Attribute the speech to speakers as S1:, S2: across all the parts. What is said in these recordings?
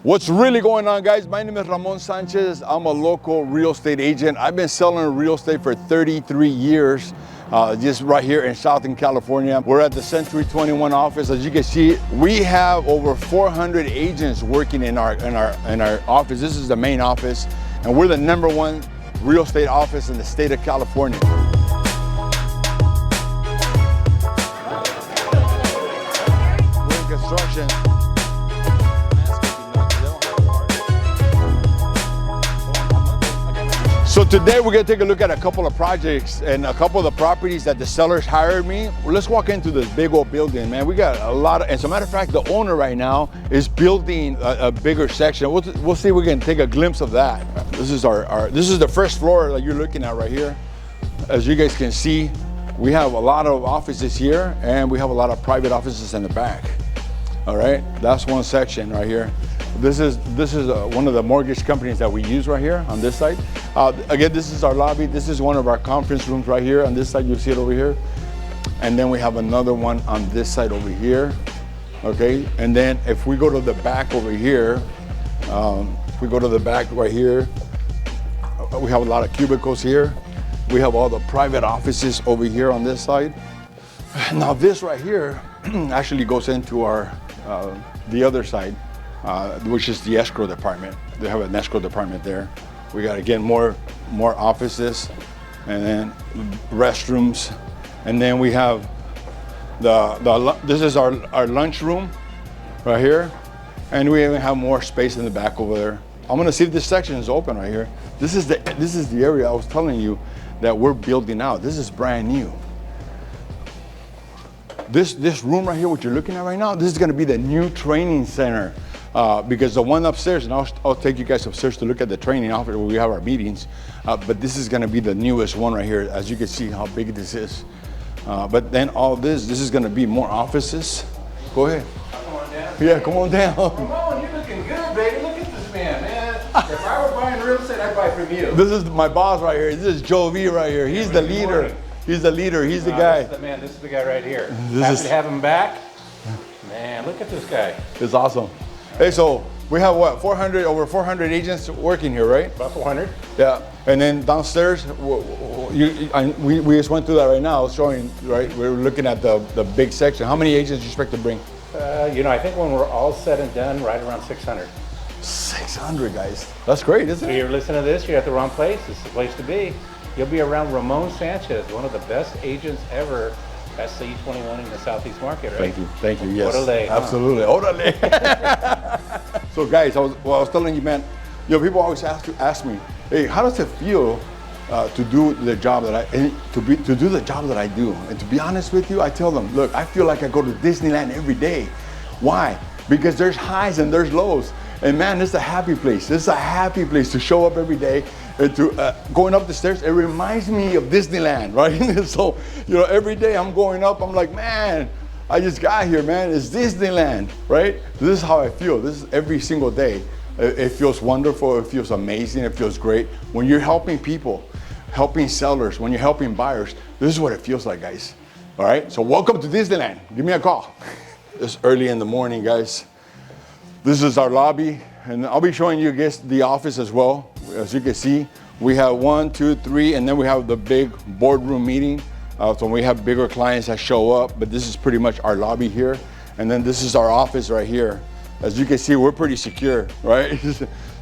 S1: What's really going on, guys? My name is Ramon Sanchez. I'm a local real estate agent. I've been selling real estate for 33 years, just right here in Southern California. We're at the Century 21 office. As you can see, we have over 400 agents working in our office. This is the main office, and we're the #1 real estate office in the state of California. We're in construction. So today we're gonna take a look at a couple of projects and a couple of the properties that the sellers hired me. Well, let's walk into this big old building, man. We got a lot of, as a matter of fact, the owner right now is building a bigger section. We'll see if we can take a glimpse of that. This is this is the first floor that you're looking at right here. As you guys can see, we have a lot of offices here and we have a lot of private offices in the back. All right, that's one section right here. This is one of the mortgage companies that we use right here on this side. Again, this is our lobby. This is one of our conference rooms right here on this side. You'll see it over here. And then we have another one on this side over here. Okay, and then if we go to the back over here, if we go to the back right here, we have a lot of cubicles here. We have all the private offices over here on this side. Now this right here actually goes into our the other side. Which is the escrow department. They have an escrow department there. We got, again, more offices, and then restrooms, and then we have this is our lunch room right here, and we even have more space in the back over there. I'm gonna see if this section is open right here. This is the area I was telling you that we're building out. This is brand new. This room right here, what you're looking at right now, this is gonna be the new training center. Because the one upstairs, and I'll take you guys upstairs to look at the training office where we have our meetings, but this is gonna be the newest one right here. As you can see how big this is. But then all this is gonna be more offices. Go ahead.
S2: Come on down.
S1: Yeah, come on down.
S2: Ramon, you're looking good, baby. Look at this man. If I were buying real estate, I'd buy from you.
S1: This is my boss right here. This is Joe V right here. He's the leader. He's the leader, he's the guy.
S2: This is the guy right here. Happy to have him back. Man, look at this guy.
S1: It's awesome. Hey, so we have what, over 400 agents working here, right?
S2: About 400.
S1: Yeah, and then downstairs, we just went through that right now, showing, right? We're looking at the big section. How many agents do you expect to bring?
S2: I think when we're all said and done, right around 600.
S1: 600, guys. That's great, isn't it?
S2: If you're listening to this, you're at the wrong place. It's the place to be. You'll be around Ramon Sanchez, one of the best agents ever. That's the E21 in the Southeast market, right?
S1: Thank you, yes.
S2: Orale,
S1: absolutely, orale. So guys, I was telling you, man, people always ask me, hey, how does it feel to do the job that to do the job that I do? And to be honest with you, I tell them, look, I feel like I go to Disneyland every day. Why? Because there's highs and there's lows. And man, it's a happy place. This is a happy place to show up every day. And to going up the stairs, it reminds me of Disneyland, right? So, every day I'm going up, I'm like, man, I just got here, man. It's Disneyland, right? This is how I feel. This is every single day. It feels wonderful. It feels amazing. It feels great. When you're helping people, helping sellers, when you're helping buyers, this is what it feels like, guys. All right? So welcome to Disneyland. Give me a call. It's early in the morning, guys. This is our lobby, and I'll be showing you guys the office as well. As you can see, we have 1, 2, 3, and then we have the big boardroom meeting. So we have bigger clients that show up, but this is pretty much our lobby here. And then this is our office right here. As you can see, we're pretty secure, right?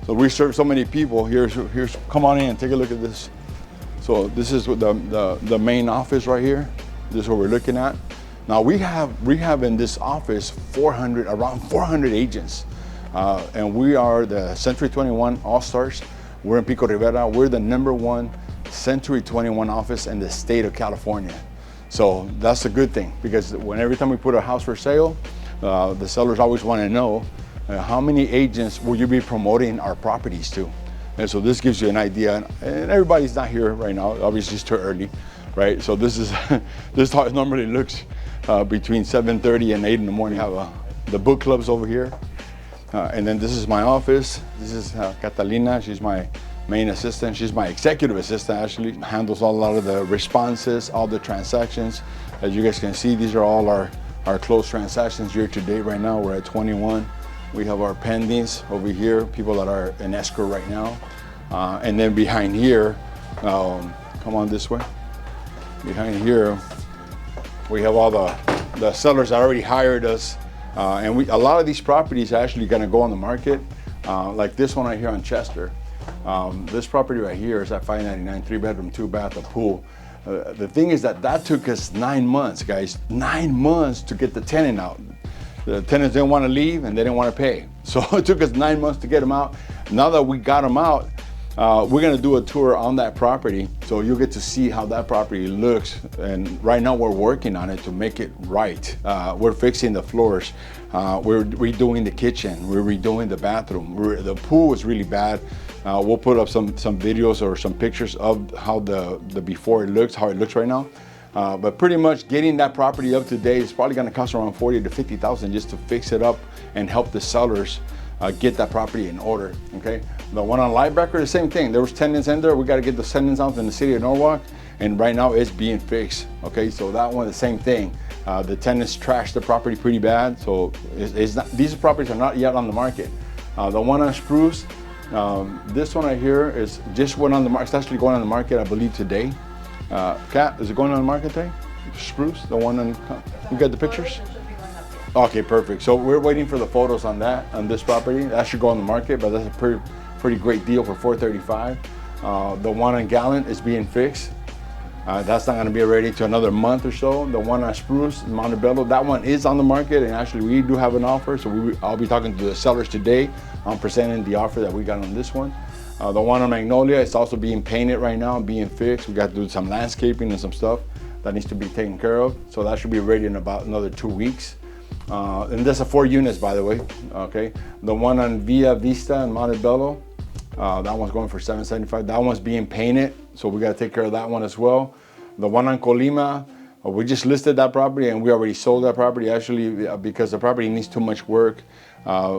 S1: So we serve so many people. Here's come on in, take a look at this. So this is the main office right here. This is what we're looking at. Now we have in this office around 400 agents. And we are the Century 21 All-Stars. We're in Pico Rivera. We're the #1 Century 21 office in the state of California. So that's a good thing, because every time we put a house for sale, the sellers always want to know how many agents will you be promoting our properties to. And so this gives you an idea. And everybody's not here right now. Obviously, it's too early, right? So this is how it normally looks between 7:30 and 8 in the morning. We have the book clubs over here. And then this is my office. This is Catalina. She's my main assistant. She's my executive assistant, actually. Handles a lot of the responses, all the transactions. As you guys can see, these are all our closed transactions year to date right now. We're at 21. We have our pendings over here, people that are in escrow right now. And then behind here, come on this way. Behind here, we have all the sellers that already hired us. And a lot of these properties are actually gonna go on the market. Like this one right here on Chester. This property right here is at 599, 3-bedroom, 2-bath, a pool. The thing is that took us 9 months, guys. 9 months to get the tenant out. The tenants didn't want to leave and they didn't want to pay. So it took us 9 months to get them out. Now that we got them out, we're gonna do a tour on that property. So you'll get to see how that property looks. And right now we're working on it to make it right. We're fixing the floors. We're redoing the kitchen. We're redoing the bathroom. The pool is really bad. We'll put up some videos or some pictures of how the before it looks, how it looks right now. But pretty much getting that property up to date is probably gonna cost around 40 to 50,000 just to fix it up and help the sellers get that property in order, okay? The one on Linebacker, the same thing. There was tenants in there. We got to get the tenants out in the city of Norwalk, and right now it's being fixed, okay? So that one, the same thing. The tenants trashed the property pretty bad, so it's not, these properties are not yet on the market. The one on Spruce, this one right here is just went on the market. It's actually going on the market, I believe, today. Kat, is it going on the market today? Spruce, the one on, you got the pictures? Okay, perfect. So we're waiting for the photos on that, on this property. That should go on the market, but that's a pretty great deal for $435. The one on Gallant is being fixed. That's not gonna be ready to another month or so. The one on Spruce, Montebello, that one is on the market, and actually we do have an offer, so I'll be talking to the sellers today. I'm presenting the offer that we got on this one. The one on Magnolia is also being painted right now, being fixed. We got to do some landscaping and some stuff that needs to be taken care of. So that should be ready in about another 2 weeks. And there's 4 units, by the way, okay? The one on Via Vista in Montebello, that one's going for $775. That one's being painted, so we gotta take care of that one as well. The one on Colima, we just listed that property and we already sold that property, actually, because the property needs too much work.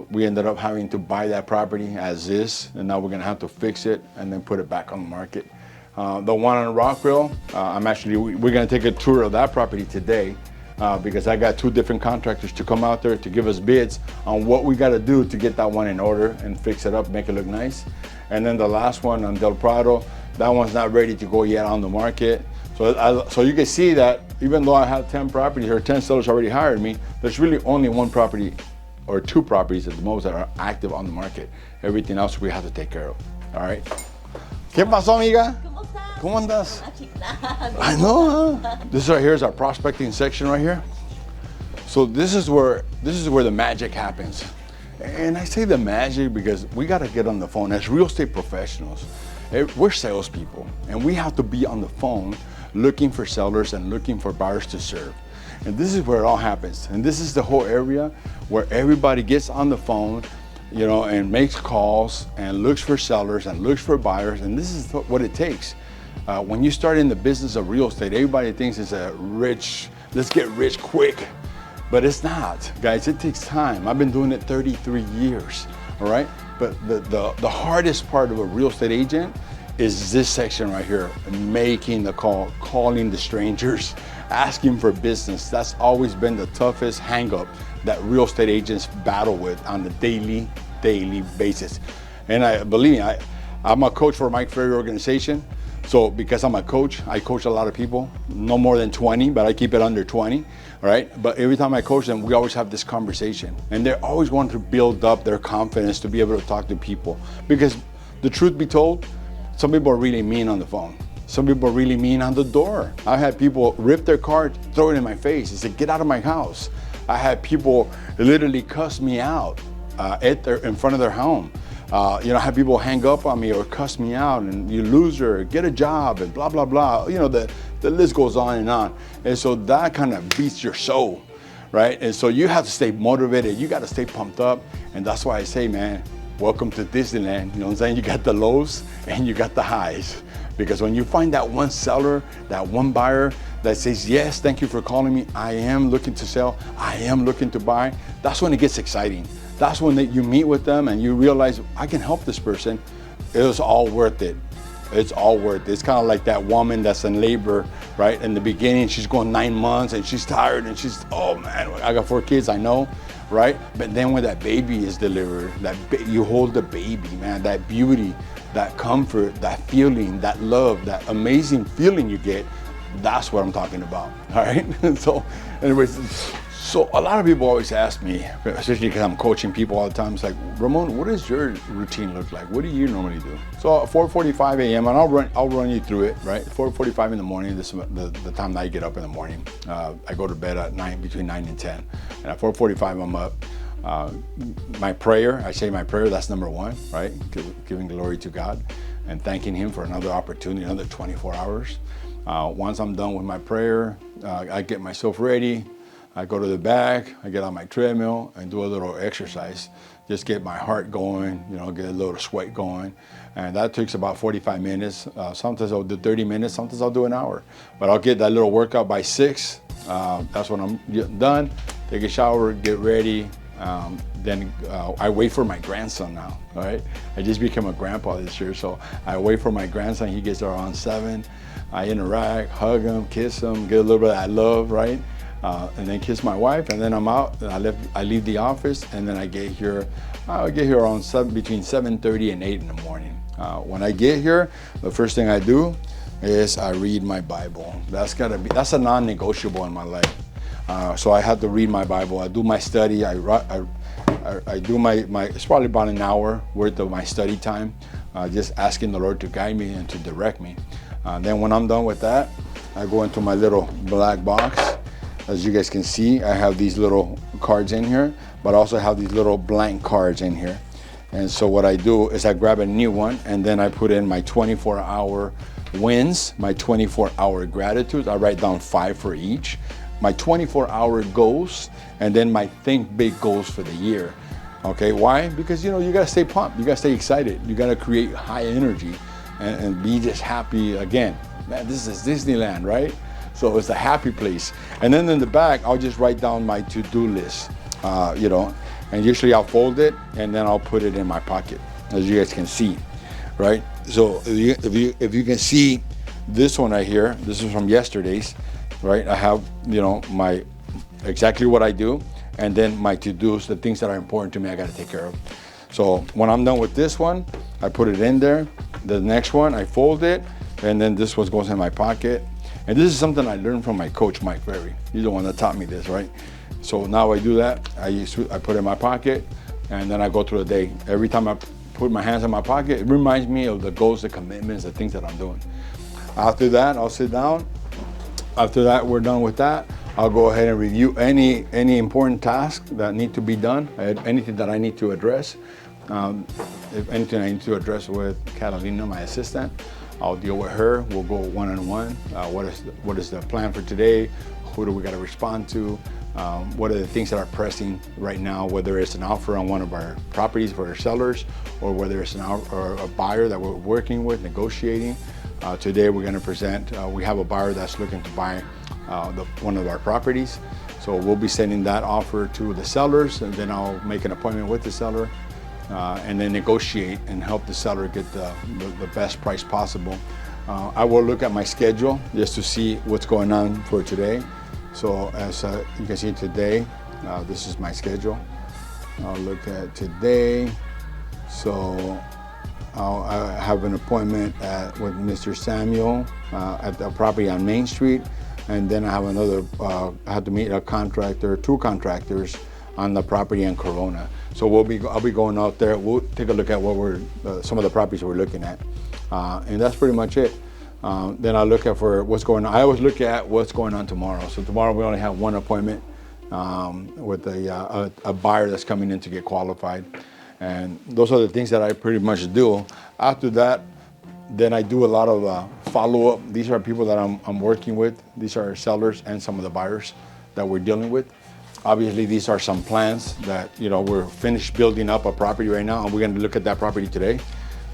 S1: We ended up having to buy that property as is, and now we're gonna have to fix it and then put it back on the market. The one on Rockville, we're gonna take a tour of that property today. Because I got 2 different contractors to come out there to give us bids on what we got to do to get that one in order and fix it up, make it look nice. And then the last one on Del Prado, that one's not ready to go yet on the market. So you can see that even though I have 10 properties or 10 sellers already hired me, there's really only 1 property or 2 properties at the most that are active on the market. Everything else we have to take care of. All right. ¿Qué pasó, amiga? ¿Cómo andas? I know, huh? This right here is our prospecting section right here. So this is where the magic happens. And I say the magic because we got to get on the phone as real estate professionals. We're salespeople, and we have to be on the phone looking for sellers and looking for buyers to serve. And this is where it all happens. And this is the whole area where everybody gets on the phone, you know, and makes calls and looks for sellers and looks for buyers. And this is what it takes. When you start in the business of real estate, everybody thinks it's let's get rich quick. But it's not, guys, it takes time. I've been doing it 33 years, all right? But the hardest part of a real estate agent is this section right here, making the call, calling the strangers, asking for business. That's always been the toughest hang up that real estate agents battle with on the daily basis. And believe me, I'm a coach for Mike Ferry organization. So because I'm a coach, I coach a lot of people, no more than 20, but I keep it under 20, all right? But every time I coach them, we always have this conversation. And they're always wanting to build up their confidence to be able to talk to people. Because the truth be told, some people are really mean on the phone. Some people are really mean on the door. I had people rip their car, throw it in my face, and say, get out of my house. I had people literally cuss me out in front of their home. You know, have people hang up on me or cuss me out and you loser, get a job and blah, blah, blah. You know, the list goes on and on. And so that kind of beats your soul, right? And so you have to stay motivated. You got to stay pumped up. And that's why I say, man, welcome to Disneyland. You know what I'm saying? You got the lows and you got the highs. Because when you find that one seller, that one buyer that says, yes, thank you for calling me. I am looking to sell. I am looking to buy. That's when it gets exciting. That's when you meet with them and you realize, I can help this person. It was all worth it. It's all worth it. It's kind of like that woman that's in labor, right? In the beginning, she's going 9 months and she's tired and she's, oh man, I got 4 kids, I know. right? But then when that baby is delivered, you hold the baby, man, that beauty, that comfort, that feeling, that love, that amazing feeling you get, that's what I'm talking about, all right? So anyways, so a lot of people always ask me, especially because I'm coaching people all the time, it's like, Ramon, what does your routine look like? What do you normally do? So at 4:45 a.m., and I'll run you through it, right? 4:45 in the morning, this is the time that I get up in the morning. I go to bed at 9, between 9 and 10. And at 4:45, I'm up. My prayer, I say my prayer, that's number one, right? Giving glory to God and thanking Him for another opportunity, another 24 hours. Once I'm done with my prayer, I get myself ready. I go to the back, I get on my treadmill and do a little exercise. Just get my heart going, get a little sweat going. And that takes about 45 minutes. Sometimes I'll do 30 minutes, sometimes I'll do an hour. But I'll get that little workout by 6. That's when I'm done. Take a shower, get ready. Then I wait for my grandson now, all right? I just became a grandpa this year, so I wait for my grandson. He gets around 7. I interact, hug him, kiss him, get a little bit of that love, right? And then kiss my wife, and then I'm out. I leave the office, and then I get here. I get here around between 7:30 and 8 in the morning. When I get here, the first thing I do is I read my Bible. That's a non-negotiable in my life. So I have to read my Bible. I do my study. I do my it's probably about an hour worth of my study time, just asking the Lord to guide me and to direct me. Then when I'm done with that, I go into my little black box. As you guys can see, I have these little cards in here, but I also have these little blank cards in here. And so what I do is I grab a new one, and then I put in my 24-hour wins, my 24-hour gratitudes. I write down 5 for each, my 24-hour goals, and then my think big goals for the year. Okay, why? Because you gotta stay pumped, you gotta stay excited, you gotta create high energy and be just happy again. Man, this is Disneyland, right? So it's a happy place. And then in the back, I'll just write down my to-do list, and usually I'll fold it and then I'll put it in my pocket, as you guys can see, right? So if you can see this one right here, this is from yesterday's, right? I have, my exactly what I do, and then my to-dos, the things that are important to me, I got to take care of. So when I'm done with this one, I put it in there. The next one, I fold it, and then this one goes in my pocket. And this is something I learned from my coach, Mike Ferry. He's the one that taught me this, right? So now I do that. I put it in my pocket, and then I go through the day. Every time I put my hands in my pocket, it reminds me of the goals, the commitments, the things that I'm doing. After that, I'll sit down. After that, we're done with that. I'll go ahead and review any important tasks that need to be done, anything that I need to address. If anything I need to address with Catalina, my assistant, I'll deal with her. We'll go one-on-one. What is the plan for today? Who do we got to respond to? What are the things that are pressing right now, whether it's an offer on one of our properties for our sellers, or whether it's a buyer that we're working with, negotiating. Today we're going to present, we have a buyer that's looking to buy one of our properties. So we'll be sending that offer to the sellers, and then I'll make an appointment with the seller, and then negotiate and help the seller get the best price possible. I will look at my schedule just to see what's going on for today. So as you can see today, this is my schedule. I'll look at today. So I have an appointment with Mr. Samuel at the property on Main Street. And then I have another, I have to meet two contractors on the property in Corona. So I'll be going out there. We'll take a look at some of the properties we're looking at. And that's pretty much it. Then I look at for what's going on. I always look at what's going on tomorrow. So tomorrow we only have one appointment with a buyer that's coming in to get qualified. And those are the things that I pretty much do. After that, then I do a lot of follow-up. These are people that I'm working with. These are sellers and some of the buyers that we're dealing with. Obviously, these are some plans that, we're finished building up a property right now, and we're gonna look at that property today.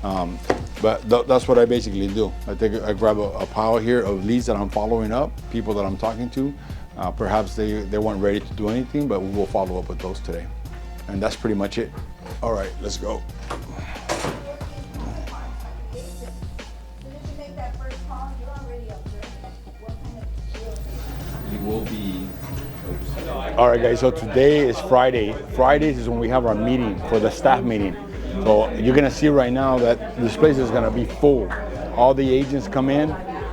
S1: But that's what I basically do. I grab a pile here of leads that I'm following up, people that I'm talking to. Perhaps they weren't ready to do anything, but we will follow up with those today. And that's pretty much it. All right, let's go.
S3: You will be,
S1: All right, guys, so today is Friday. Fridays is when we have our meeting for the staff meeting. So you're gonna see right now that this place is gonna be full. All the agents come in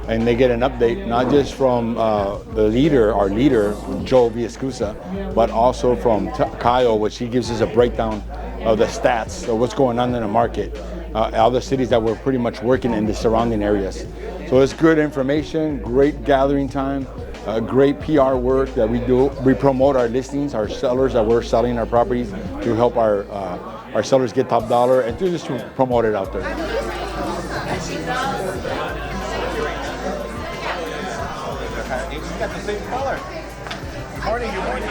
S1: and they get an update, not just from the leader, our leader, Joe Villascusa, but also from Kyle, which he gives us a breakdown of the stats of what's going on in the market. Other cities that we're pretty much working in the surrounding areas. So it's good information, great gathering time, great PR work that we do. We promote our listings, our sellers that we're selling our properties to help our sellers get top dollar and to just to promote it out there.
S2: You got the same color. Morning, good morning.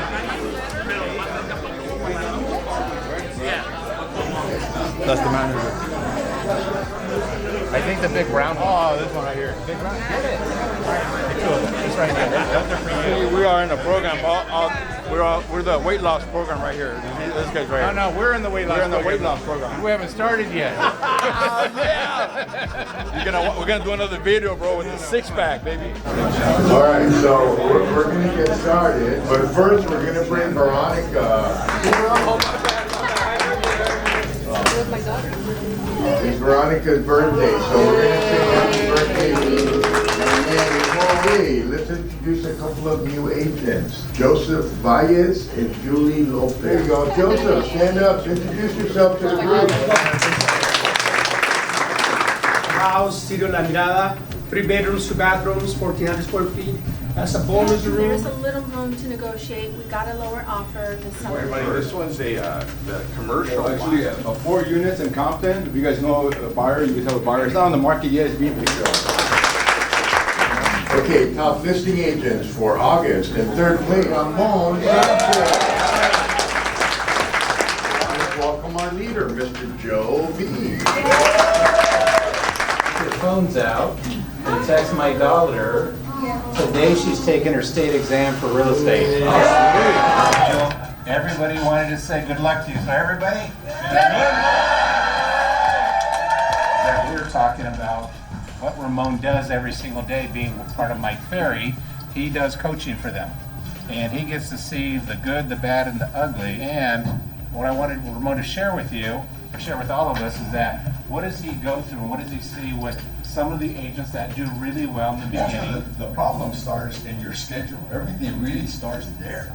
S1: That's the manager.
S2: I think the big brown one.
S3: Oh, this one right here.
S2: Big brown. Get it. Two of them. This right here. Those are for you.
S3: We are in the program. We're the weight loss program right here. This guy's right here.
S2: No, we're in the weight loss.
S3: We're in the
S2: program.
S3: weight loss program.
S2: We haven't started yet.
S3: Yeah. We're gonna do another video, bro, with the six pack, baby.
S4: All right, so we're going to get started, but first we're going to bring Veronica. It's Veronica's birthday, so we're going to sing happy birthday to you. And before let's introduce a couple of new agents, Joseph Valles and Julie Lopez. There you go, Joseph, stand up, introduce yourself to the group.
S5: House, Studio La Mirada, 3 bedrooms, 2 bathrooms, 1,400 square feet. That's a bonus room.
S6: There's a little room to negotiate. We got a lower offer this summer.
S3: This one's the commercial.
S1: Actually, 4 units in Compton. If you guys know a buyer, you guys have a buyer. It's not on the market yet. It's being pre-sold.
S4: Okay, top listing agents for August. In third place, Ramon Sanchez. Let's welcome our leader, Mr. Joe V.
S2: Her phone's out and text my daughter. Today she's taking her state exam for real estate. Everybody wanted to say good luck to you. So everybody, that we're talking about what Ramon does every single day, being part of Mike Ferry. He does coaching for them, and he gets to see the good, the bad, and the ugly. And what I wanted Ramon to share with you, or share with all of us, is that what does he go through, and what does he see with some of the agents that do really well in the beginning?
S7: The problem starts in your schedule. Everything really starts there.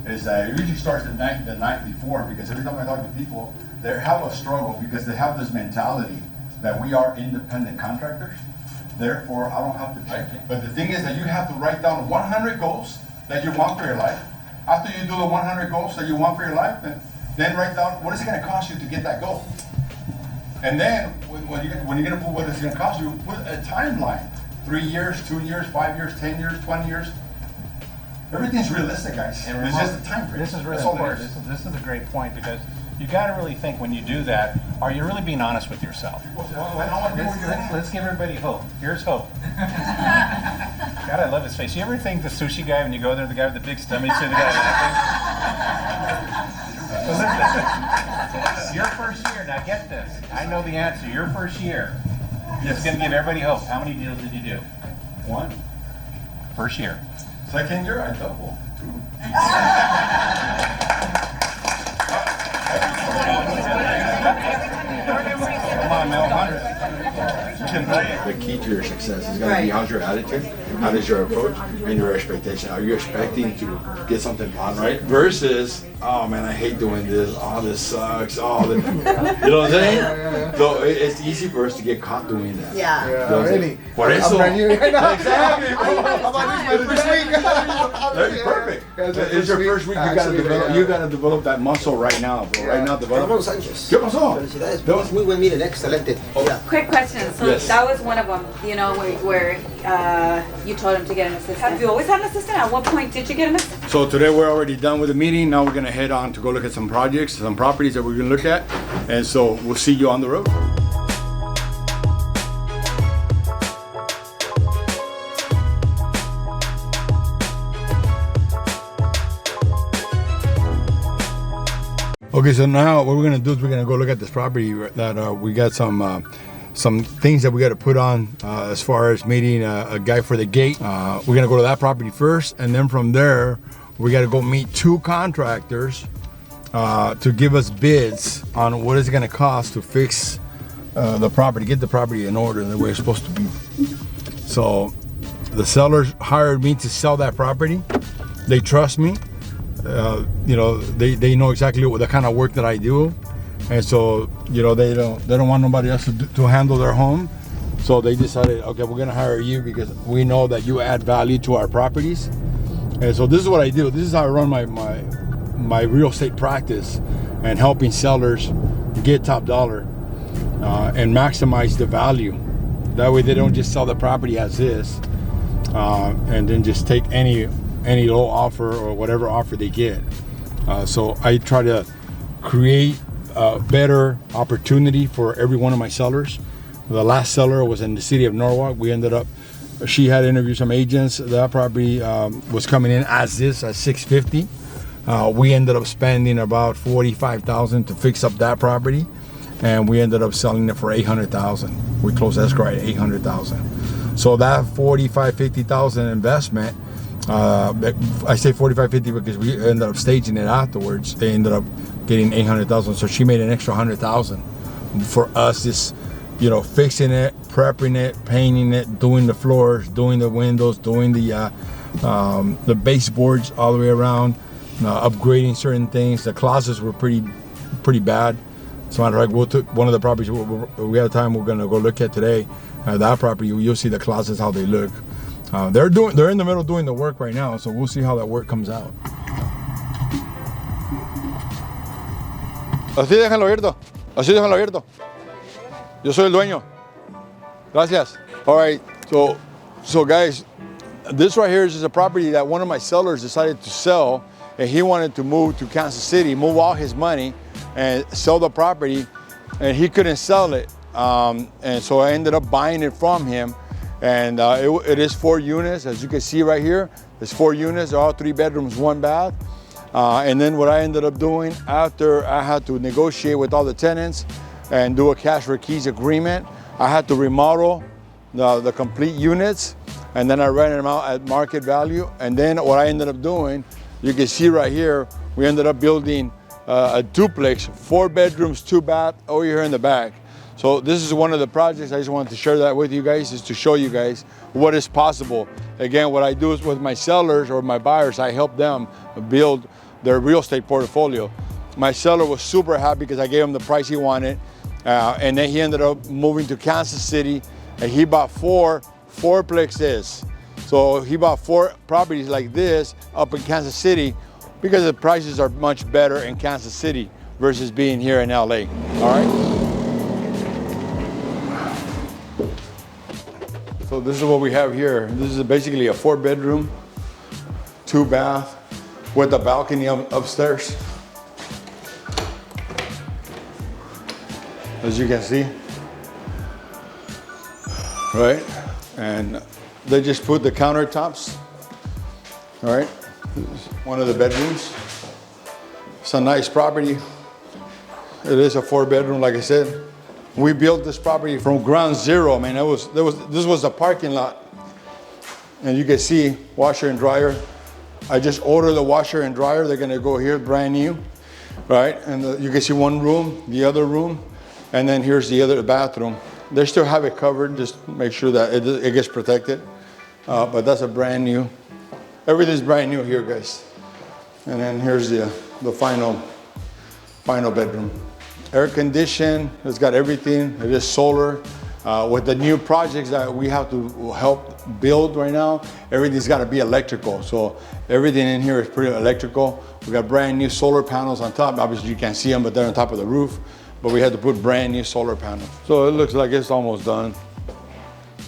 S7: It usually starts the night before, because every time I talk to people, they have a struggle because they have this mentality that we are independent contractors. Therefore, I don't have to check it. But the thing is that you have to write down 100 goals that you want for your life. After you do the 100 goals that you want for your life, then write down what is it going to cost you to get that goal. And then when you're going to put what it's going to cost you, put a timeline. 3 years, 2 years, 5 years, 10 years, 20 years. Everything's realistic, guys.
S2: And
S7: It's just a time frame.
S2: This is really
S7: That's all it is.
S2: this is a great point, because you got to really think when you do that, are you really being honest with yourself? Let's give everybody hope. Here's hope. God, I love his face. You ever think the sushi guy, when you go there, the guy with the big stomach, see the guy laughing? Your first year, now get this. I know the answer. Your first year, it's going to give everybody hope. How many deals did you do?
S7: 1.
S2: First year.
S7: Second year, I double. 2.
S2: Come on, Mel, 100.
S1: The key to your success is going to be how's your attitude, how is your approach, and your expectation. Are you expecting to get something done right? Versus, oh man, I hate doing this. Oh, this sucks. Oh, you know what I'm saying? So it's easy for us to get caught doing that.
S6: Yeah.
S1: You know what I'm saying? Por eso. Exactly, bro. That's perfect. It's your first week. You gotta develop that muscle right now, bro. Right now, develop.
S8: Ramon Sanchez.
S1: ¿Qué pasó?
S8: Felicidades, muy buen miren, excelente. Mira.
S9: Quick question. So
S1: Yes.
S9: that was one of them, you know, where you told him to get an assistant. Have you always had an assistant? At what point did you get an assistant?
S1: So today we're already done with the meeting. Now we're gonna head on to go look at some projects, some properties that we're gonna look at. And so we'll see you on the road. Okay, so now what we're gonna do is we're gonna go look at this property that we got some things that we got to put on as far as meeting a guy for the gate. We're gonna go to that property first, and then from there
S3: We got to go meet 2 contractors to give us bids on what it's going to cost to fix the property, get the property in order the way it's supposed to be. So the sellers hired me to sell that property. They trust me. You know, they know exactly what the kind of work that I do, and so you know they don't want nobody else to handle their home. So they decided, okay, we're gonna hire you because we know that you add value to our properties. And so this is what I do. This is how I run my real estate practice, and helping sellers get top dollar and maximize the value. That way they don't just sell the property as is and then just take any low offer or whatever offer they get. So I try to create a better opportunity for every one of my sellers. The last seller was in the city of Norwalk. We ended up, she had interviewed some agents. That property was coming in as is at $650. We ended up spending about $45,000 to fix up that property, and we ended up selling it for $800,000. We closed escrow at $800,000. So that $45,000-$50,000 investment, I say $45,000-$50,000 because we ended up staging it afterwards. They ended up getting $800,000. So she made an extra $100,000 for us. Just, you know, fixing it, prepping it, painting it, doing the floors, doing the windows, doing the baseboards all the way around, upgrading certain things. The closets were pretty bad. As a matter of fact, we'll took one of the properties we have time we're gonna go look at today. That property, you'll see the closets, how they look. They're in the middle doing the work right now, so we'll see how that work comes out.
S1: Así déjenlo abierto. Así déjenlo abierto. Yo soy el dueño. Gracias. All right. So guys, this right here is just a property that one of my sellers decided to sell, and he wanted to move to Kansas City, move all his money, and sell the property, and he couldn't sell it. And so I ended up buying it from him. And it is 4 units, as you can see right here. There's 4 units, they're all 3 bedrooms, 1 bath. And then what I ended up doing after I had to negotiate with all the tenants and do a cash for keys agreement, I had to remodel the complete units, and then I rented them out at market value. And then what I ended up doing, you can see right here, we ended up building a duplex, 4 bedrooms, 2 bath over here in the back. So this is one of the projects. I just wanted to share that with you guys, is to show you guys what is possible. Again, what I do is with my sellers or my buyers, I help them build their real estate portfolio. My seller was super happy because I gave him the price he wanted. And then he ended up moving to Kansas City, and he bought 4 fourplexes. So he bought 4 properties like this up in Kansas City because the prices are much better in Kansas City versus being here in LA, all right? So this is what we have here. This is basically a 4 bedroom, 2 bath with a balcony upstairs. As you can see, right? And they just put the countertops, all right? This is one of the bedrooms. It's a nice property. It is a 4 bedroom, like I said. We built this property from ground zero, man. This was a parking lot. And you can see washer and dryer. I just ordered the washer and dryer. They're gonna go here, brand new, right? And you can see one room, the other room, and then here's the other bathroom. They still have it covered, just make sure that it gets protected. But that's a brand new. Everything's brand new here, guys. And then here's the final bedroom. Air conditioned, it's got everything. It is solar. With the new projects that we have to help build right now, everything's got to be electrical. So everything in here is pretty electrical. We got brand new solar panels on top. Obviously you can't see them, but they're on top of the roof. But we had to put brand new solar panels. So it looks like it's almost done.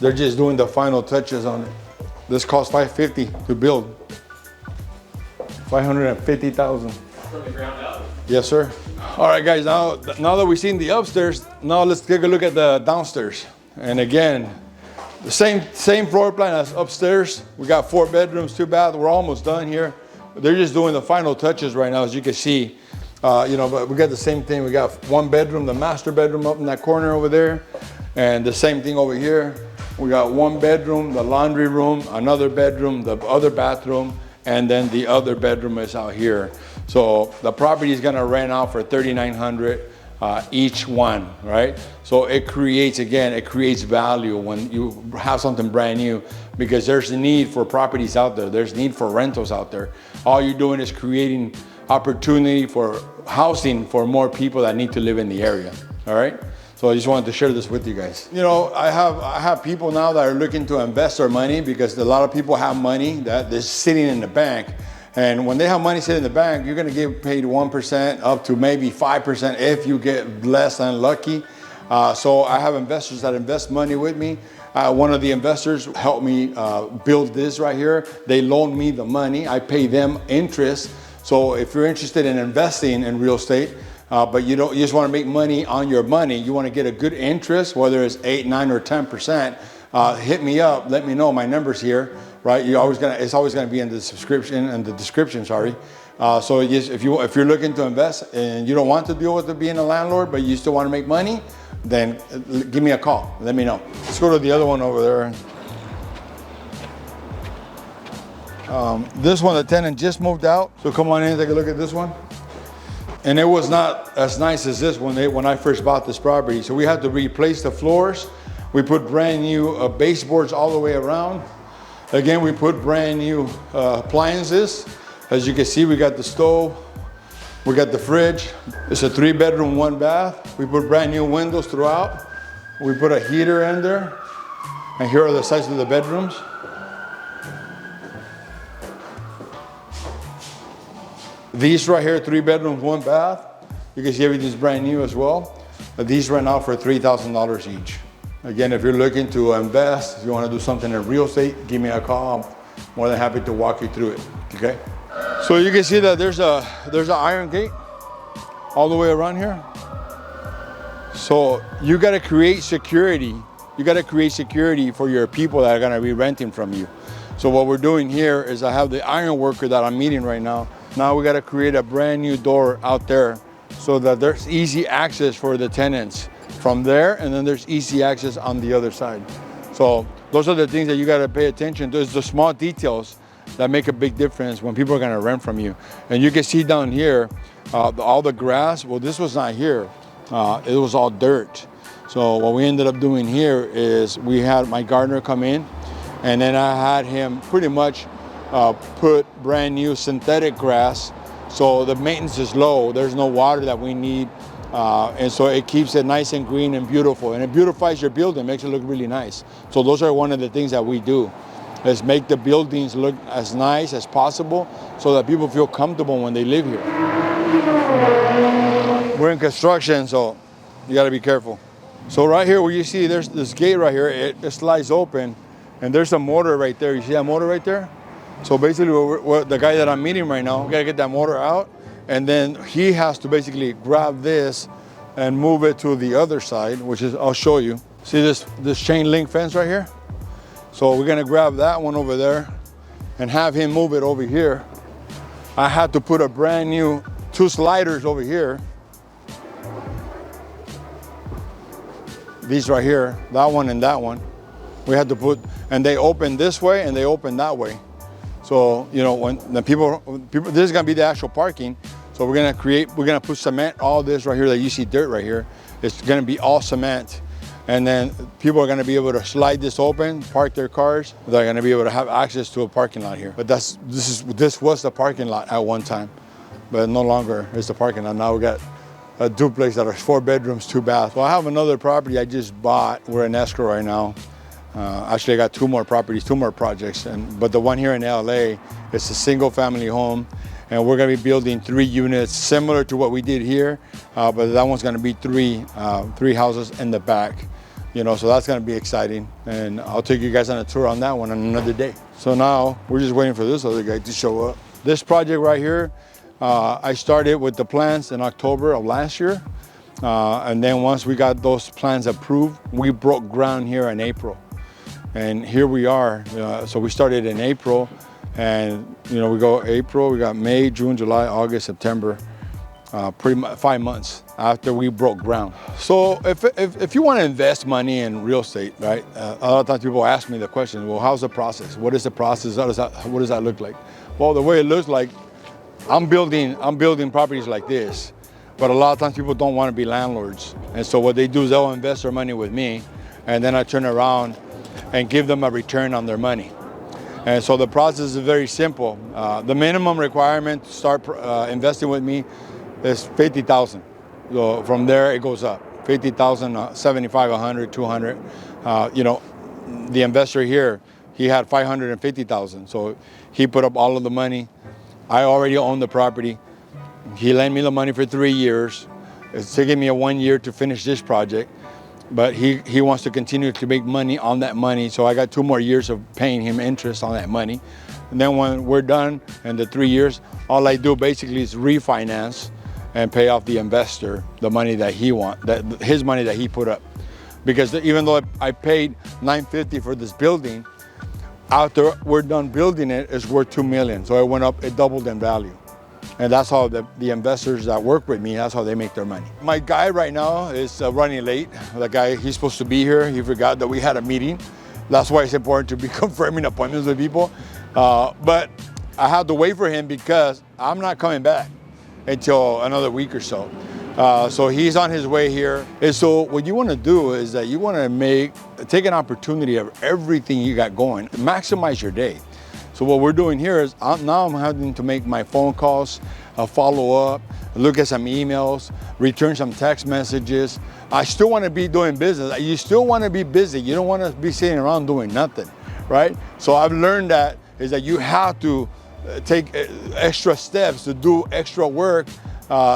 S1: They're just doing the final touches on it. This cost $550 to build. $550,000. From the ground up? Yes, sir. All right, guys, now that we've seen the upstairs, now let's take a look at the downstairs. And again, the same floor plan as upstairs. We got 4 bedrooms, 2 baths. We're almost done here. They're just doing the final touches right now, as you can see. But we got the same thing. We got 1 bedroom, the master bedroom up in that corner over there. And the same thing over here. We got 1 bedroom, the laundry room, another bedroom, the other bathroom,
S3: and then the other bedroom is out here. So the property is gonna rent out for $3,900 each one, right? So it creates value when you have something brand new, because there's a need for properties out there. There's need for rentals out there. All you're doing is creating opportunity for housing for more people that need to live in the area, all right? So I just wanted to share this with you guys. You know, I have people now that are looking to invest their money, because a lot of people have money that is sitting in the bank. And when they have money sitting in the bank, you're gonna get paid 1% up to maybe 5% if you get less than lucky. So I have investors that invest money with me. One of the investors helped me build this right here. They loaned me the money. I pay them interest. So if you're interested in investing in real estate, but you just want to make money on your money, you want to get a good interest, whether it's 8, 9, or 10%, hit me up. Let me know. My number's here, right? It's always gonna be in the description. Sorry. So yes, if you're looking to invest and you don't want to deal with being a landlord, but you still want to make money, then give me a call. Let me know. Let's go to the other one over there. This one, the tenant just moved out. So come on in and take a look at this one. And it was not as nice as this when I first bought this property. So we had to replace the floors. We put brand new baseboards all the way around. Again, we put brand new appliances. As you can see, we got the stove, we got the fridge. It's a 3-bedroom, 1 bath. We put brand new windows throughout. We put a heater in there. And here are the size of the bedrooms. These right here, 3 bedrooms, 1 bath. You can see everything's brand new as well. These rent out for $3,000 each. Again, if you're looking to invest, if you want to do something in real estate, give me a call. I'm more than happy to walk you through it, okay? So you can see that there's an iron gate all the way around here. So you got to create security. You got to create security for your people that are going to be renting from you. So what we're doing here is I have the iron worker that I'm meeting right now. Now we got to create a brand new door out there so that there's easy access for the tenants from there, and then there's easy access on the other side. So those are the things that you got to pay attention to. It's the small details that make a big difference when people are going to rent from you. And you can see down here, all the grass, well, this was not here. It was all dirt. So what we ended up doing here is we had my gardener come in, and then I had him pretty much put brand new synthetic grass. So the maintenance is low. There's no water that we need. And so it keeps it nice and green and beautiful. And it beautifies your building, makes it look really nice. So those are one of the things that we do, is make the buildings look as nice as possible so that people feel comfortable when they live here. We're in construction, so you gotta be careful. So right here where you see there's this gate right here, it slides open, and there's a motor right there. You see that motor right there? So basically the guy that I'm meeting right now, we gotta get that motor out, and then he has to basically grab this and move it to the other side, which is, I'll show you. See this chain link fence right here? So we're gonna grab that one over there and have him move it over here. I had to put a brand new 2 sliders over here. These right here, that one and that one. We had to put, and they open this way and they open that way. So, you know, when the people, this is gonna be the actual parking. So we're gonna put cement, all this right here that you see dirt right here. It's gonna be all cement. And then people are gonna be able to slide this open, park their cars. They're gonna be able to have access to a parking lot here. But this was the parking lot at one time, but no longer is the parking lot. Now we got a duplex that are 4 bedrooms, 2 baths. Well, I have another property I just bought. We're in escrow right now. Actually, I got 2 more properties, 2 more projects. But the one here in LA, it's a single family home. And we're gonna be building 3 units similar to what we did here. But that one's gonna be 3 houses in the back. You know, so that's gonna be exciting. And I'll take you guys on a tour on that one on another day. So now we're just waiting for this other guy to show up. This project right here, I started with the plans in October of last year. And then once we got those plans approved, we broke ground here in April. And here we are. So we started in April, and you know, we go April, we got May, June, July, August, September, pretty much 5 months after we broke ground. So if you want to invest money in real estate, right? A lot of times people ask me the question, well, how's the process? What is the process? What does that look like? Well, the way it looks like, I'm building properties like this, but a lot of times people don't want to be landlords. And so what they do is they'll invest their money with me, and then I turn around and give them a return on their money. And so the process is very simple. The minimum requirement to start investing with me is 50,000. So from there it goes up. 50,000, 75, 100, 200. You know, the investor here, he had 550,000. So he put up all of the money. I already own the property. He lent me the money for 3 years. It's taking me 1 year to finish this project, but he wants to continue to make money on that money. So I got 2 more years of paying him interest on that money. And then when we're done in the 3 years, all I do basically is refinance and pay off the investor the money that he wants, his money that he put up. Because even though I paid $950 for this building, after we're done building it, it's worth $2 million. So it went up, it doubled in value. And that's how the investors that work with me, that's how they make their money. My guy right now is running late. The guy, he's supposed to be here. He forgot that we had a meeting. That's why it's important to be confirming appointments with people. But I have to wait for him because I'm not coming back until another week or so. So he's on his way here. And so what you want to do is that you want to take an opportunity of everything you got going, maximize your day. So what we're doing here is now I'm having to make my phone calls, follow up, look at some emails, return some text messages. I still want to be doing business. You still want to be busy. You don't want to be sitting around doing nothing, right? So I've learned that you have to take extra steps to do extra work,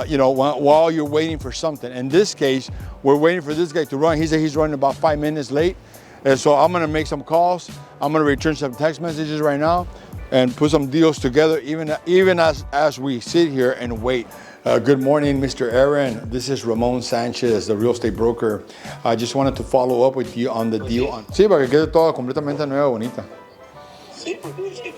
S3: you know, while you're waiting for something. In this case, we're waiting for this guy to run. He said he's running about 5 minutes late. And so I'm gonna make some calls. I'm gonna return some text messages right now and put some deals together even as we sit here and wait. Good morning, Mr. Aaron. This is Ramon Sanchez, the real estate broker. I just wanted to follow up with you on the deal. Sí, para que quede todo completamente nueva, bonita.
S10: Sí, pues sí.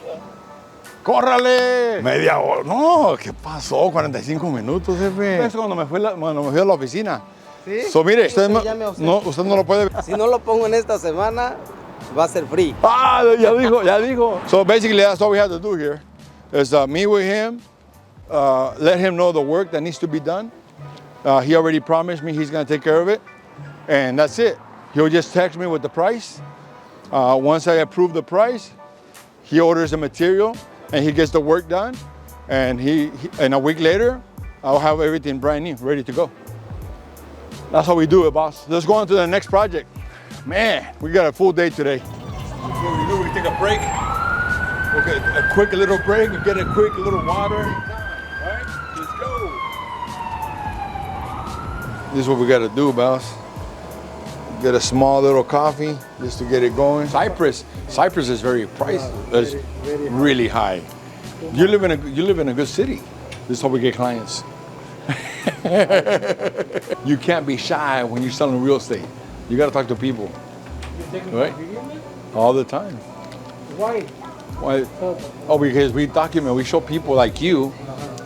S3: ¡Córrale! Media hora. No, ¿qué pasó? 45 minutos, jefe. Eso cuando me fui a la oficina.
S8: ¿Sí?
S3: So, mire, usted
S8: usted.
S3: usted no lo puede.
S8: Si no lo pongo en esta semana, va a ser free.
S3: Ah, ya dijo. So basically, that's all we have to do here is meet with him, let him know the work that needs to be done. He already promised me he's gonna take care of it, and that's it. He'll just text me with the price. Once I approve the price, he orders the material and he gets the work done, and and a week later, I'll have everything brand new, ready to go. That's how we do it, boss. Let's go on to the next project. Man, we got a full day today. What we do, we take a break. We'll get a quick little break and get a quick little water. All right, let's go. This is what we got to do, boss. Get a small little coffee just to get it going. Cyprus is very priced. It's really high. You live in a good city. This is how we get clients. You can't be shy when you're selling real estate. You got to talk to people. Right? All the time.
S5: Why?
S3: Oh, because we document, we show people like you,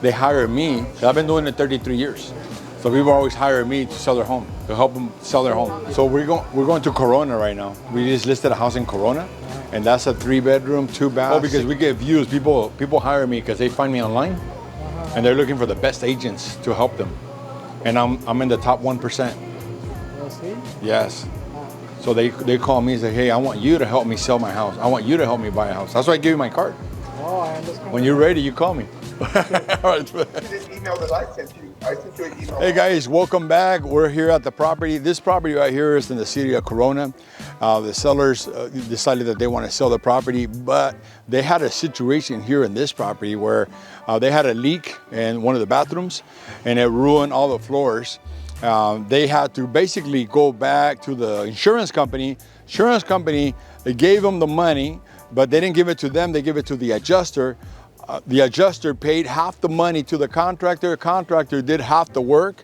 S3: they hire me. I've been doing it 33 years. So people always hire me to sell their home, to help them sell their home. So we're going to Corona right now. We just listed a house in Corona, and that's a 3-bedroom, 2-bath. Oh, because we get views. People hire me because they find me online, and they're looking for the best agents to help them. And I'm in the top 1%. Yes. So they call me and say, hey, I want you to help me sell my house. I want you to help me buy a house. That's why I give you my card.
S5: Oh, I understand.
S3: When you're ready, you call me.
S10: All right. This email that I sent you an email.
S3: Hey guys, welcome back. We're here at the property. This property right here is in the city of Corona. The sellers decided that they want to sell the property, but they had a situation here in this property where they had a leak in one of the bathrooms and it ruined all the floors. They had to basically go back to the insurance company. Insurance company, they gave them the money, but they didn't give it to them, they gave it to the adjuster. The adjuster paid half the money to the contractor. The contractor did half the work.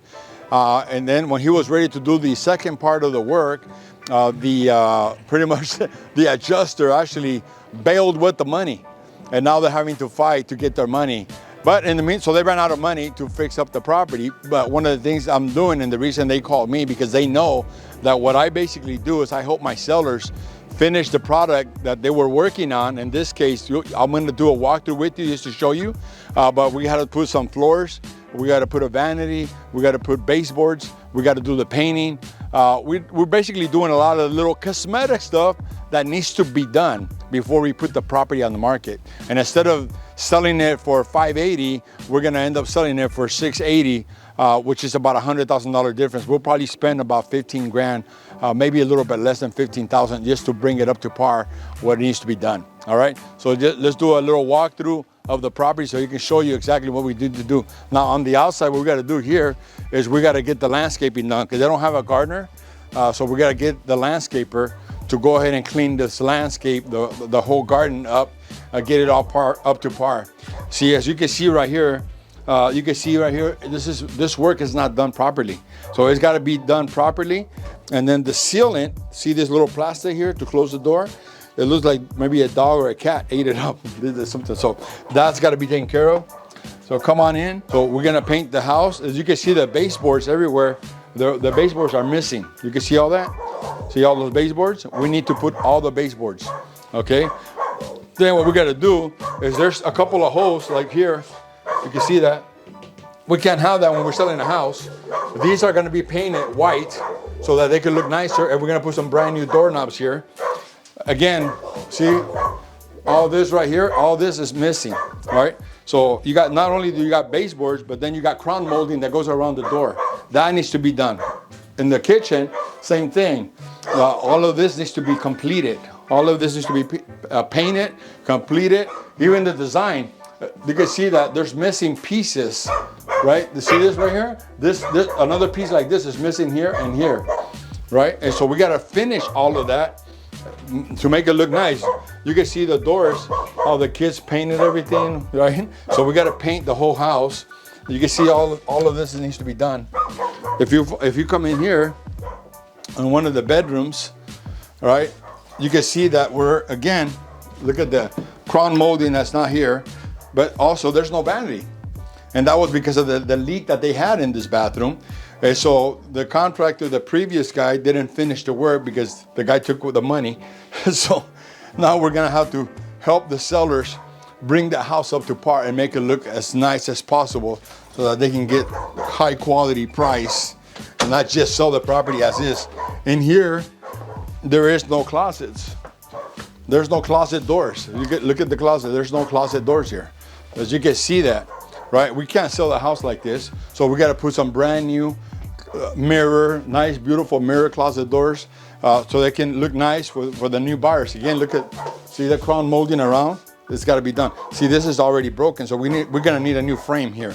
S3: And then when he was ready to do the second part of the work, pretty much the adjuster actually bailed with the money. And now they're having to fight to get their money. But in the meantime, so they ran out of money to fix up the property. But one of the things I'm doing, and the reason they called me, because they know that what I basically do is I help my sellers finish the product that they were working on. In this case, I'm going to do a walkthrough with you just to show you, but we had to put some floors, we got to put a vanity, we got to put baseboards, we got to do the painting. We're basically doing a lot of little cosmetic stuff that needs to be done before we put the property on the market. And instead of selling it for $580, we're gonna end up selling it for $680, which is about $100,000 difference. We'll probably spend about 15 grand, maybe a little bit less than 15,000 just to bring it up to par what needs to be done. All right, so let's do a little walkthrough of the property so you can show you exactly what we need to do. Now on the outside, what we gotta do here is we gotta get the landscaping done because they don't have a gardener. So we gotta get the landscaper to go ahead and clean this landscape, the whole garden up, get it all up to par. See, as you can see right here, this work is not done properly. So it's gotta be done properly. And then the sealant, see this little plastic here to close the door? It looks like maybe a dog or a cat ate it up, did something. So that's gotta be taken care of. So come on in. So we're gonna paint the house. As you can see, the baseboards everywhere, the baseboards are missing. You can see all that? See all those baseboards? We need to put all the baseboards, okay? Then what we gotta do is there's a couple of holes like here. You can see that. We can't have that when we're selling a house. These are gonna be painted white so that they can look nicer, and we're gonna put some brand new doorknobs here. Again, see, all this right here, all this is missing, right? So you got, not only do you got baseboards, but then you got crown molding that goes around the door. That needs to be done. In the kitchen, same thing. All of this needs to be completed. All of this needs to be painted, completed. Even the design, you can see that there's missing pieces, right? You see this right here? This another piece like this is missing here and here, right? And so we gotta finish all of that to make it look nice. You can see the doors, how the kids painted everything, right? So we gotta paint the whole house. You can see all of this needs to be done. If you come in here in one of the bedrooms, right, you can see that we're, again, look at the crown molding that's not here, but also there's no vanity. And that was because of the leak that they had in this bathroom. And so the contractor, the previous guy, didn't finish the work because the guy took the money. So now we're gonna have to help the sellers bring the house up to par and make it look as nice as possible so that they can get high quality price and not just sell the property as is. In here, there is no closets. There's no closet doors. Look at the closet, there's no closet doors here. As you can see that, right? We can't sell the house like this. So we gotta put some brand new mirror, nice, beautiful mirror closet doors so they can look nice for the new buyers. Again, see the crown molding around? It's gotta be done. See, this is already broken, so we're gonna need a new frame here,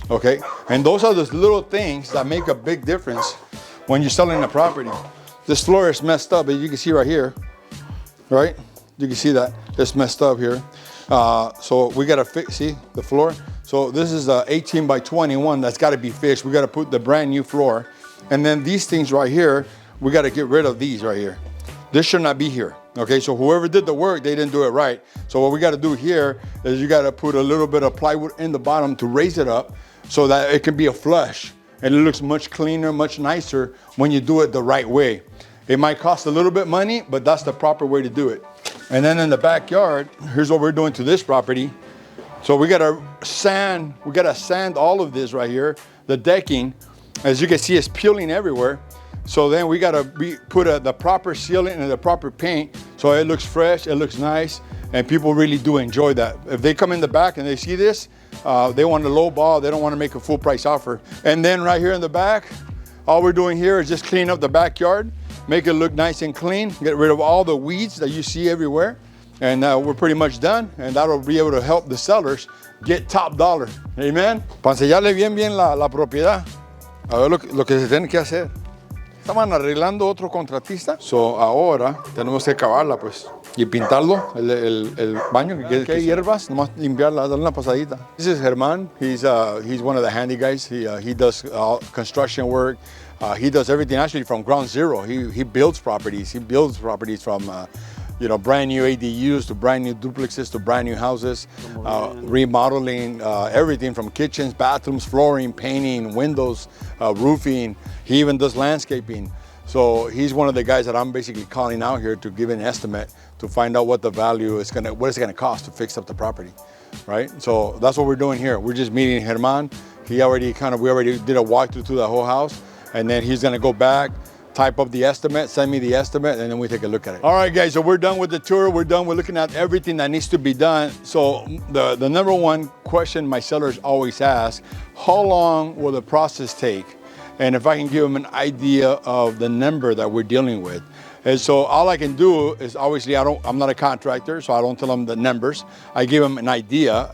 S3: okay? And those are those little things that make a big difference when you're selling a property. This floor is messed up, as you can see right here, right? You can see that, it's messed up here. So we gotta fix, see the floor? So this is a 18 by 21 that's gotta be fixed. We gotta put the brand new floor. And then these things right here, we gotta get rid of these right here. This should not be here, okay? So whoever did the work, they didn't do it right. So what we gotta do here is you gotta put a little bit of plywood in the bottom to raise it up so that it can be a flush. And it looks much cleaner, much nicer when you do it the right way. It might cost a little bit money, but that's the proper way to do it. And then in the backyard, here's what we're doing to this property. So we gotta sand all of this right here. The decking, as you can see, is peeling everywhere. So then we gotta put the proper sealant and the proper paint so it looks fresh, it looks nice, and people really do enjoy that. If they come in the back and they see this, they want a low ball, they don't wanna make a full price offer. And then right here in the back, all we're doing here is just clean up the backyard, make it look nice and clean, get rid of all the weeds that you see everywhere. And we're pretty much done, and that'll be able to help the sellers get top dollar. Amen. Para enseñarle bien la propiedad. A ver lo que se tiene que hacer. Estaban arreglando otro contratista. So ahora tenemos que acabarla pues y pintarlo, el baño. Que hay hierbas, nomás limpiarla, darle una pasadita. This is Germán. He's one of the handy guys. He does construction work. He does everything actually from ground zero. He builds properties. He builds properties from brand new ADUs to brand new duplexes to brand new houses, remodeling, everything from kitchens, bathrooms, flooring, painting, windows, roofing. He even does landscaping. So he's one of the guys that I'm basically calling out here to give an estimate to find out what the value is what it's gonna cost to fix up the property, right? So that's what we're doing here. We're just meeting Herman. We already did a walkthrough through the whole house, and then he's gonna go back, type up the estimate, send me the estimate, and then we take a look at it. All right, guys, so we're done with the tour. We're done with looking at everything that needs to be done. So the number one question my sellers always ask, how long will the process take? And if I can give them an idea of the number that we're dealing with. And so all I can do is, obviously, I'm not a contractor, so I don't tell them the numbers. I give them an idea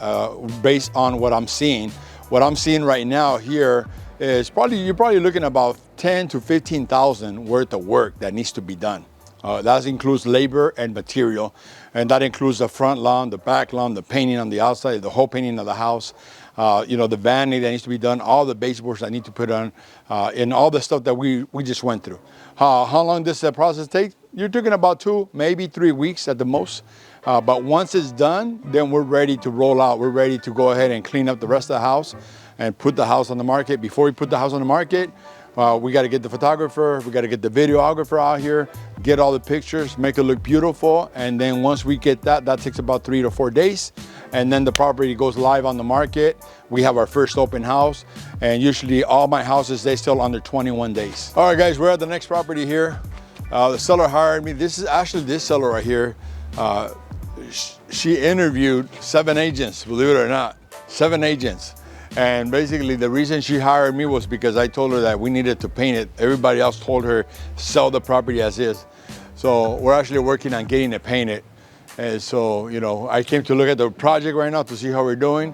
S3: based on what I'm seeing. What I'm seeing right now here is you're probably looking about 10 to 15,000 worth of work that needs to be done. That includes labor and material, and that includes the front lawn, the back lawn, the painting on the outside, the whole painting of the house, the vanity that needs to be done, all the baseboards that need to put on, and all the stuff that we just went through. How long does the process take? You're talking about 2, maybe 3 weeks at the most. But once it's done, then we're ready to roll out. We're ready to go ahead and clean up the rest of the house and put the house on the market. Before we put the house on the market, we got to get the photographer, we got to get the videographer out here, get all the pictures, make it look beautiful. And then once we get that takes about 3 to 4 days. And then the property goes live on the market. We have our first open house. And usually all my houses, they sell under 21 days. All right, guys, we're at the next property here. The seller hired me. This is actually this seller right here. She interviewed 7 agents, believe it or not, 7 agents. And basically the reason she hired me was because I told her that we needed to paint it. Everybody else told her sell the property as is. So we're actually working on getting it painted. And so, I came to look at the project right now to see how we're doing.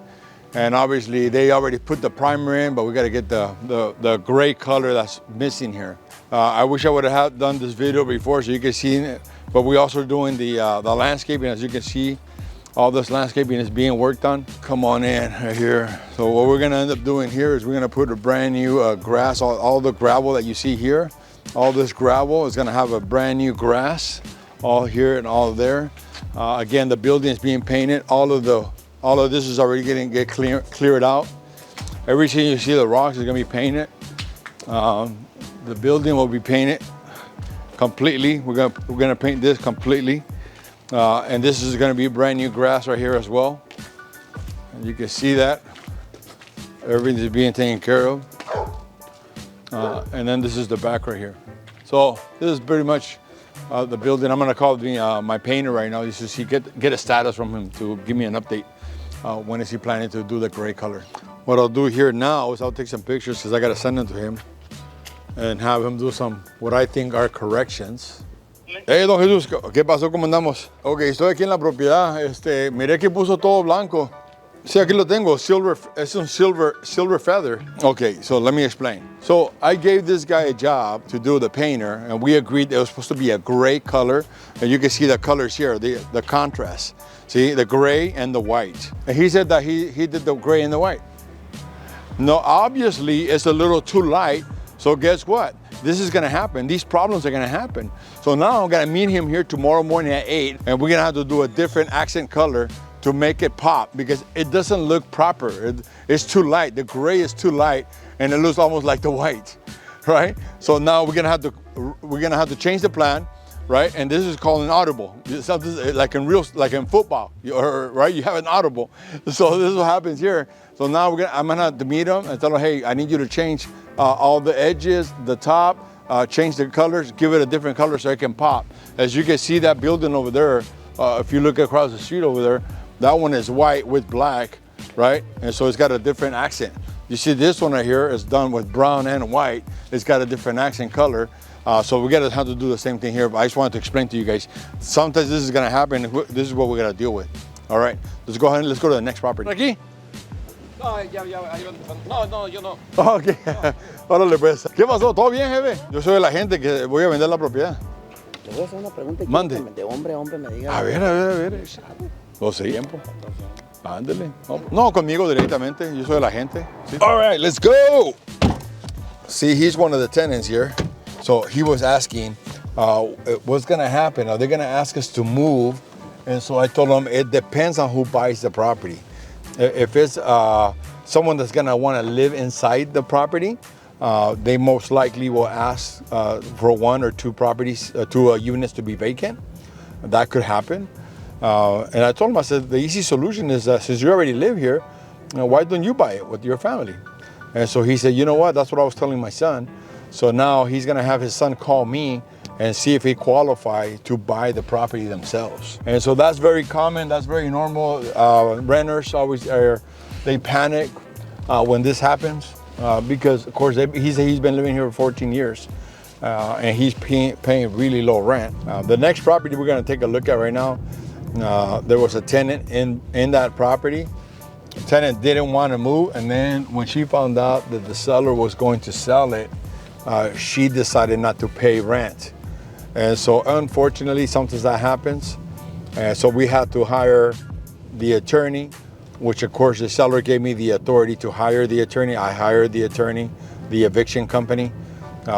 S3: And obviously they already put the primer in, but we got to get the gray color that's missing here. I wish I would have done this video before so you could see it, but we also doing the landscaping. As you can see, all this landscaping is being worked on. Come on in right here. So what we're gonna end up doing here is we're gonna put a brand new grass, all the gravel that you see here, all this gravel is gonna have a brand new grass, all here and all there. Again, the building is being painted. All of this is already get cleared out. Everything you see, the rocks is gonna be painted. The building will be painted completely. We're gonna paint this completely. And this is gonna be brand new grass right here as well. And you can see that. Everything is being taken care of. And then this is the back right here. So this is pretty much the building. I'm gonna call my painter right now just to see, get a status from him to give me an update. When is he planning to do the gray color? What I'll do here now is I'll take some pictures because I gotta send them to him and have him do what I think are corrections. Hey, don Jesús, ¿qué pasó? ¿Cómo andamos? Ok, estoy aquí en la propiedad. Miré que puso todo blanco. Sí, aquí lo tengo. Es un silver feather. Okay, so let me explain. So I gave this guy a job to do the painter, and we agreed it was supposed to be a gray color. And you can see the colors here, the contrast. See, the gray and the white. And he said that he did the gray and the white. No, obviously it's a little too light. So guess what? This is gonna happen. These problems are gonna happen. So now I'm gonna meet him here tomorrow morning at 8, and we're gonna have to do a different accent color to make it pop because it doesn't look proper. It's too light. The gray is too light, and it looks almost like the white, right? So now we're gonna have to change the plan, right? And this is called an audible. Something like in football, right? You have an audible. So this is what happens here. So now I'm gonna have to meet him and tell him, hey, I need you to change all the edges, the top, change the colors, give it a different color so it can pop. As you can see that building over there, if you look across the street over there, that one is white with black, right? And so it's got a different accent. You see this one right here is done with brown and white. It's got a different accent color. So we gotta have to do the same thing here, but I just wanted to explain to you guys. Sometimes this is gonna happen. This is what we gotta deal with. All right, let's go ahead and let's go to the next property. Aquí?
S11: No, yo no.
S3: Ok, órale pues. ¿Qué pasó? ¿Todo bien, jefe? Yo soy el agente que voy a vender la propiedad.
S8: Te voy a hacer una pregunta y
S3: Mande.
S8: quiero que de hombre a hombre me digas.
S3: A ver. 12 tiempo. Ándale. No, conmigo directamente. Yo soy el agente. Sí. All right, let's go. See, he's one of the tenants here. So he was asking, what's gonna happen? Are they gonna ask us to move? And so I told him it depends on who buys the property. If it's someone that's gonna wanna live inside the property, they most likely will ask for 1 or 2 properties, 2 units to be vacant. That could happen. And I told him, I said, the easy solution is that since you already live here, why don't you buy it with your family? And so he said, you know what, that's what I was telling my son. So now he's gonna have his son call me and see if he qualify to buy the property themselves. And so that's very common, that's very normal. Renters always they panic when this happens because of course he's been living here for 14 years and he's paying really low rent. The next property we're gonna take a look at right now, there was a tenant in that property. The tenant didn't want to move, and then when she found out that the seller was going to sell it, she decided not to pay rent. And so unfortunately, sometimes that happens. And so we had to hire the attorney, which of course the seller gave me the authority to hire the attorney. I hired the attorney, the eviction company.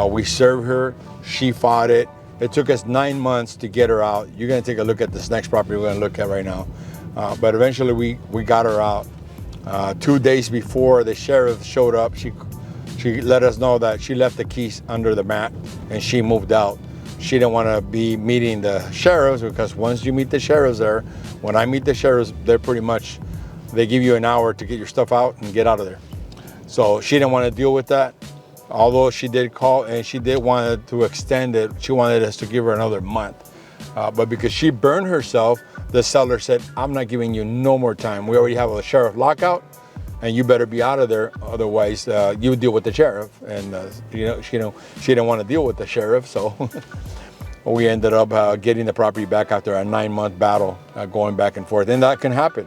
S3: We served her, she fought it. It took us 9 months to get her out. You're gonna take a look at this next property we're gonna look at right now. But eventually we got her out. 2 days before the sheriff showed up, she let us know that she left the keys under the mat and she moved out. She didn't want to be meeting the sheriffs because once you meet the sheriffs there, when I meet the sheriffs, they're pretty much, they give you an hour to get your stuff out and get out of there. So she didn't want to deal with that. Although she did call and she did want to extend it, she wanted us to give her another month. But because she burned herself, the seller said, I'm not giving you no more time. We already have a sheriff lockout and you better be out of there. Otherwise, you deal with the sheriff. And she didn't want to deal with the sheriff. So we ended up getting the property back after a 9-month battle, going back and forth. And that can happen,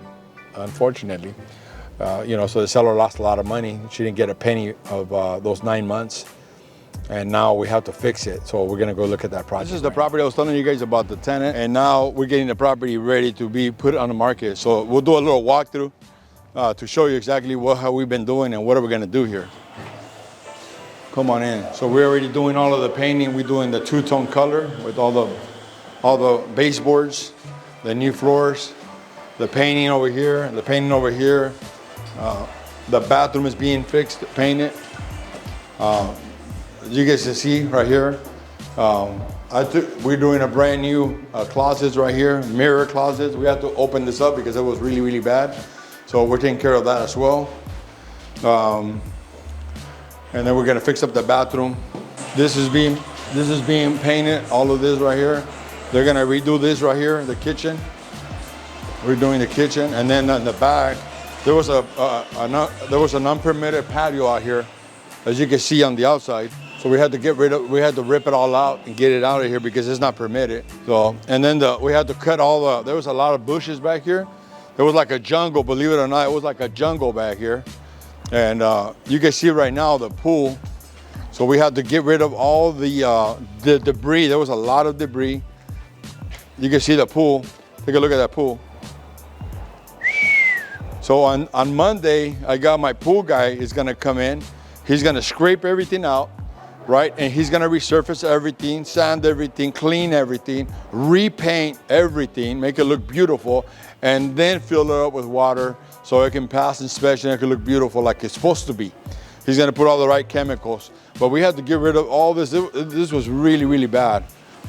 S3: unfortunately. So the seller lost a lot of money. She didn't get a penny of those 9 months. And now we have to fix it. So we're gonna go look at that project. This is the property I was telling you guys about, the tenant. And now we're getting the property ready to be put on the market. So we'll do a little walkthrough to show you exactly how we've been doing and what are we gonna do here. Come on in. So we're already doing all of the painting. We're doing the 2-tone color with all the baseboards, the new floors, the painting over here, the painting over here. The bathroom is being fixed, painted. You guys can see right here, we're doing a brand new closets right here, mirror closets. We had to open this up because it was really, really bad. So we're taking care of that as well. And then we're gonna fix up the bathroom. This is being painted, all of this right here. They're gonna redo this right here, the kitchen. We're doing the kitchen, and then in the back, there was an unpermitted patio out here, as you can see on the outside. So we had to rip it all out and get it out of here because it's not permitted. So, and then we had to cut there was a lot of bushes back here. There was like a jungle, believe it or not, it was like a jungle back here. And you can see right now the pool. So we had to get rid of all the debris. There was a lot of debris. You can see the pool. Take a look at that pool. So on Monday, I got my pool guy is gonna come in. He's gonna scrape everything out, right? And he's gonna resurface everything, sand everything, clean everything, repaint everything, make it look beautiful, and then fill it up with water so it can pass inspection, it can look beautiful like it's supposed to be. He's gonna put all the right chemicals. But we had to get rid of all this. This was really, really bad.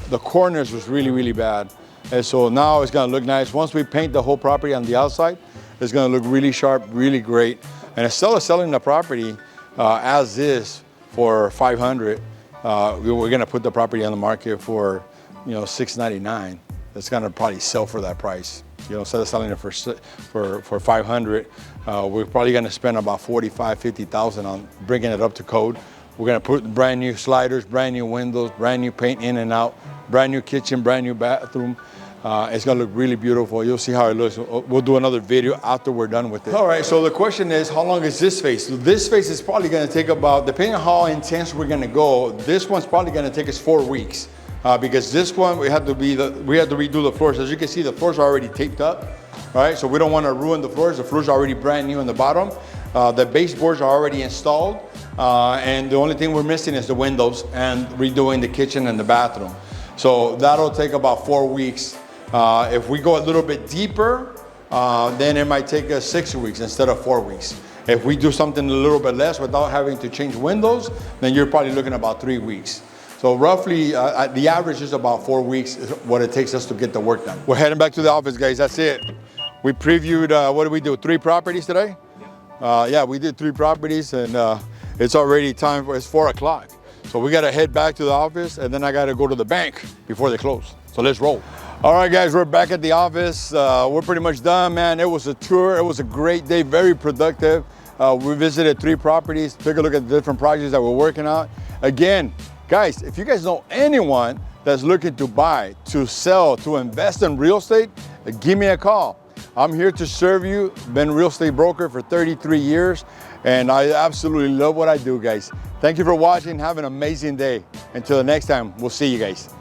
S3: The corners was really, really bad. And so now it's gonna look nice. Once we paint the whole property on the outside, it's gonna look really sharp, really great. And instead of selling the property as is for $500, we're gonna put the property on the market for $699. It's gonna probably sell for that price. Instead of selling it for $500, we're probably gonna spend about $45,000-$50,000 on bringing it up to code. We're gonna put brand new sliders, brand new windows, brand new paint in and out, brand new kitchen, brand new bathroom. It's gonna look really beautiful. You'll see how it looks. We'll do another video after we're done with it. All right, so the question is, how long is this phase? So this phase is probably gonna take about, depending on how intense we're gonna go, this one's probably gonna take us 4 weeks. Because this one, we had to redo the floors. As you can see, the floors are already taped up, right? So we don't wanna ruin the floors. The floors are already brand new in the bottom. The baseboards are already installed. And the only thing we're missing is the windows and redoing the kitchen and the bathroom. So that'll take about 4 weeks. If we go a little bit deeper, then it might take us 6 weeks instead of 4 weeks.
S1: If we do something a little bit less without having to change windows, then you're probably looking about 3 weeks. So roughly, the average is about 4 weeks is what it takes us to get the work done. We're heading back to the office, guys. That's it. We previewed, what did we do? 3 properties today? Yeah, we did 3 properties, and it's already time for, it's 4 o'clock. So we gotta head back to the office, and then I gotta go to the bank before they close. So let's roll. All right, guys, we're back at the office. We're pretty much done, man. It was a tour. It was a great day, very productive. We visited 3 properties, took a look at the different projects that we're working on. Again, guys, if you guys know anyone that's looking to buy, to sell, to invest in real estate, give me a call. I'm here to serve you. Been a real estate broker for 33 years, and I absolutely love what I do, guys. Thank you for watching. Have an amazing day. Until the next time, we'll see you guys.